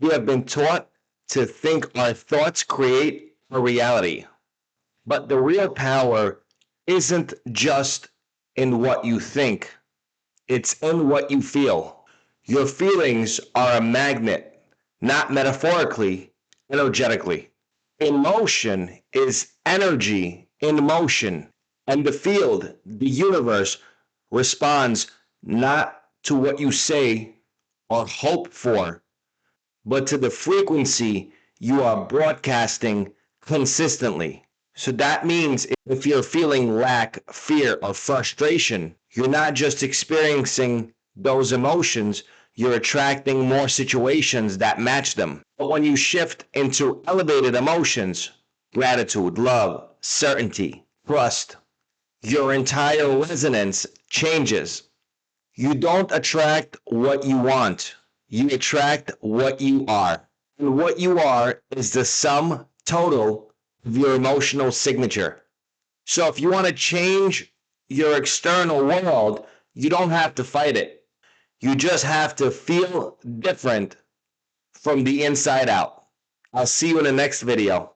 We have been taught to think our thoughts create a reality. But the real power isn't just in what you think, it's in what you feel. Your feelings are a magnet, not metaphorically, energetically. Emotion is energy in motion, and the field, the universe, responds not to what you say or hope for, but to the frequency you are broadcasting consistently. So that means if you're feeling lack, fear, or frustration, you're not just experiencing those emotions, you're attracting more situations that match them. But when you shift into elevated emotions, gratitude, love, certainty, trust, your entire resonance changes. You don't attract what you want, you attract what you are. And what you are is the sum total of your emotional signature. So if you want to change your external world, you don't have to fight it. You just have to feel different from the inside out. I'll see you in the next video.